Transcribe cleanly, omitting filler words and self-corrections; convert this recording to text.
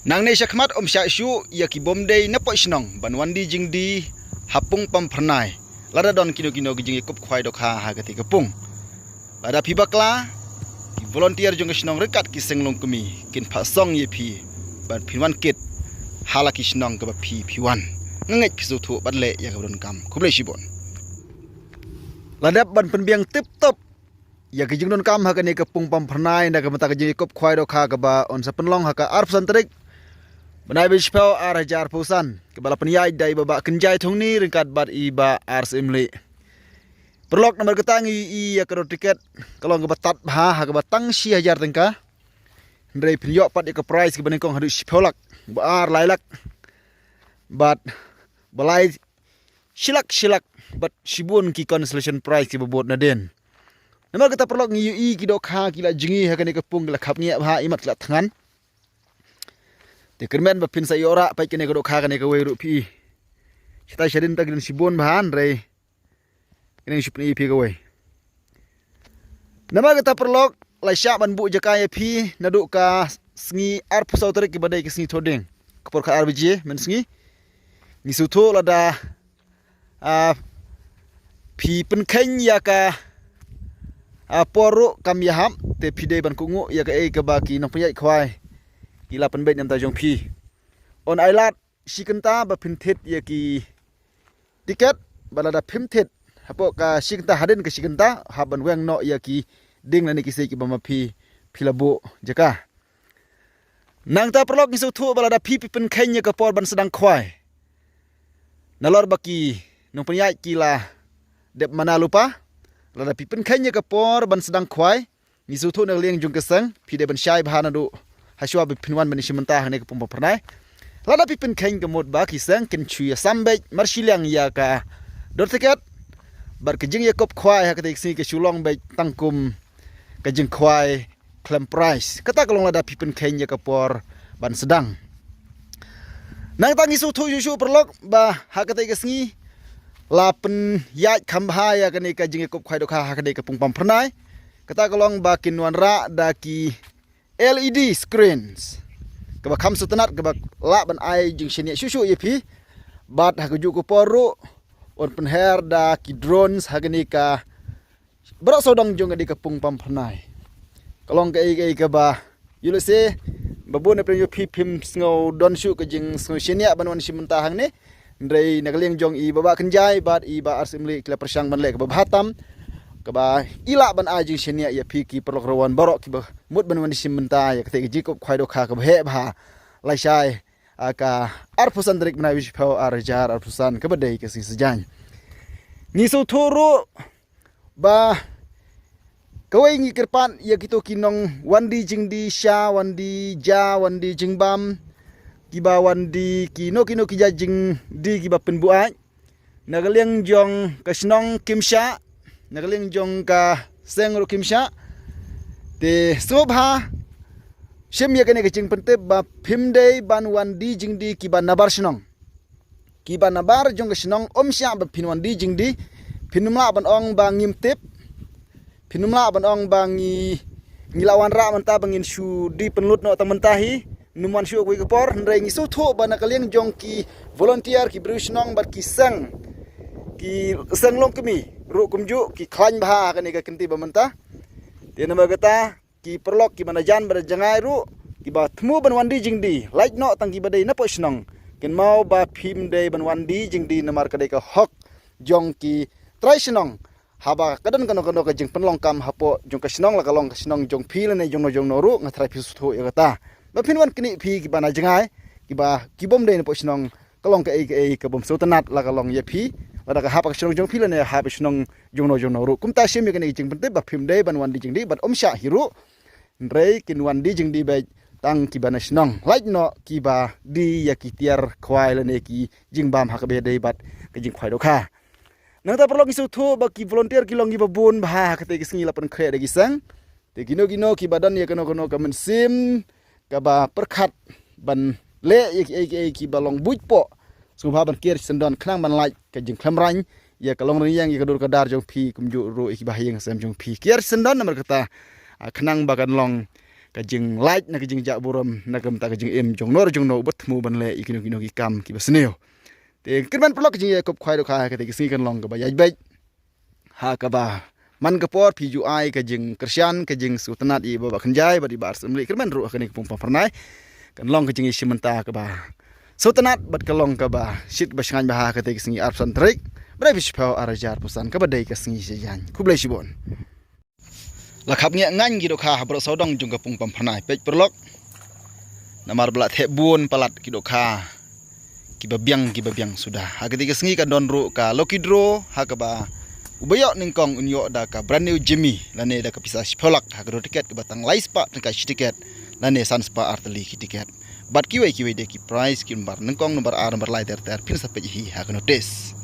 Nang ne syakmat sya syu ya ki bomdei na po snong banwandi jingdi hapung pampernai lada don kino gijing ikup khwai dok ha gati kepung lada pibakla ki volunteer jong snong rekat ki senglong kemi kin phasong ye phi ban phinwan kit hala ki snong ka ba phi phiwan ngai pisu thu badle ya ka don kam khuble sibon lada ban penbiang tip top ya gijing don kam ha ka ne kepung pampernai na ka mata gijing ikup khwai dok ha ka ba on sa penlong ha ka arp santrik Benai bishpau arajar pusan kebala penyai dai baba kenjai thongni ringkat bat iba ars imli. Perlok nomor ketangi i ya karo tiket kalau ngebatat bah ha kebatang si hajar tengka. Ndrei penyok pat ke price ke benengkong hadu shipolak ba ar lailak. Bat balai silak bat shibun ki consolation prize ki bobot na den. Nomor kita perlok ngi i ki dok ha kila jingi ha kene kepung kila khap ngi bah imat kila tangan. Te kermen bapin sa yora pai kene kodok ha kene kawe rupi. Kita syadin ta gin sibon bahan rei. Kene shupni pi kawe. Nama kita perlok lai sya ban bu jaka pi naduk ka sngi ar pusau tarik ki badai ki sngi thodeng. Kepor ka RBJ men sngi. Ni suto lada pi penkheng ya ka poru kam yaham te pi dei ban kungu ya ka ke baki nong panyai khwai. Kila penbet nyam tajong pi. On ailat sikenta ba pinthet ya ki tiket balada pimthet hapo ka sikenta haden ke sikenta haban weng no ya ki ding lani ki ki bama pi pilabo jaka. Nang ta perlok ngisu thu balada pi pen khenya ka por ban sedang khwai. Nalor baki nong penyai kila dep mana lupa balada pi pen khenya ka por ban sedang khwai ngisu thu nang lieng jung keseng pi de ban syai bahana du Haswa bipinwan manisya mentah ne kepung pernai. Lada pipin kain kemud baki sang kencuya sampai marsilang ya ka dor tiket. Bar kejing ya kop khwai ha ketik sini ke sulong baik tangkum kejing khwai claim price. Kata kalong lada pipin kain ya kapor ban sedang. Nang tangi su thu yu perlok ba ha ketik sini lapen yat khambha ya kene kejing ya kop khwai dok ha ketik kepung pernai. Kata kalong ba kinwan ra daki LED screens kaba kham sutanat kaba la ban ai jing shenia shushu yepi bat ha kuju ko poru on penher da ki drones hagani ka bro sodong jong di kapung pampernai kalong ka ka ba yulo se babu na prem pi pim sngo don shu ka jing sngo shenia ban wan simenta hang ne ndrei nagleng jong i baba kenjai bat i ba arsimli kila persang ban le ka batam kaba ila ban ajing shenia ya piki perlok rawan barok ki mut ban wan simenta ya ketik jikop khwai dok kha ka he ba lai sai aka arpusan drik bna wish pau arjar arpusan ka badai ka si sejan ni so thuru ba kawai ngi kirpan ya kito kinong wandi jingdi sha wandi ja wandi jingbam kiba wandi kino ki jajing di kiba penbuai nagaleng jong kasnong kimsha Nagaling jong ka sengro kimsha te sobha shem ya kene kaching pente ba phimdei ban wandi jingdi ki ban nabar shnong ki ban nabar jong shnong omsya ba phinwandi jingdi phinumla ban ong ba ngimtep phinumla ban ong ba ngilawan ra manta bangin shu di penlut no tamentahi numan shu ko por ndrai ngisu tho ba nakaling jong ki volunteer ki brushnong ba ki senglong kemi ru kumju ki khlan bha ka ni ka kenti bamanta te nama gata ki perlok ki manajan bar jangai ru ki ba thmu ban wandi jingdi like no tang ki badai na posnong ken mau ba phim dei ban wandi jingdi namar ka dei ka hok jong ki traisinong haba kadan kano ka jing penlong kam hapo jong ka snong la kalong ka snong jong phil ne jong no ru ngatrai phi su ya gata ba phinwan kini phi ki bana jangai ki ba ki bom dei na posnong kalong ka ka bom sotanat la kalong ye phi Pada ka hapak snong jong pilan ya habis snong jong no ru kum ta sim ya kene jing pente ba phim dei ban wan di jing di bat omsha hiru ndrei kin wan di jing di ba tang ki ban snong like no ki ba di ya ki tiar khwai la ne ki jing bam ha ka be dei bat ka jing khwai do kha nang ta perlo ki su thu ba ki volunteer ki long gi ba bun ba ka te ki sngi la pan khre de gi sang te gino ki badan ya kono ka men sim ka ba perkhat ban le ki ba long buj po Subha ban kir sendon khnang ban lai ka jing khlamrang ya kalong riang ya kadur kadar jong phi kumju ru ik bahing sem jong phi kir sendon namar kata khnang bagan long ka jing light na ka jing jak buram na kam ta ka jing em jong nor jong no but mu ban le ikino kino ki kam ki basneo te kirman plok jing kop khwai do kha ka te ki kan long ka ba yai bai ha ka ba man ka por phi ai ka jing kristian ka jing sultanat i ba khanjai ba di bar semli kirman ru ka ni pung pernai kan long ka jing simenta ka ba sultanat bat ka long ka ba shit ba shangan ba ha ka te ki arsan trik brai bispau arajar pusan ka ba dai ka singi sejan kublai sibon lakap nge ngan gido kha bro sodong jung ka pung pernai pej perlok namar belat he bun palat kido kha kibabiang sudah ha ketika sengi ka donru ka lokidro ha ka ba ubayok ningkong unyo da ka brand new Jimmy lane da ka pisah spolak ha ka tiket ke batang laispa ka tiket lane sanspa arteli ki tiket bat kiwe de ki price ki nomor ningkong nomor a nomor lai ter pin sape hi ha ka notice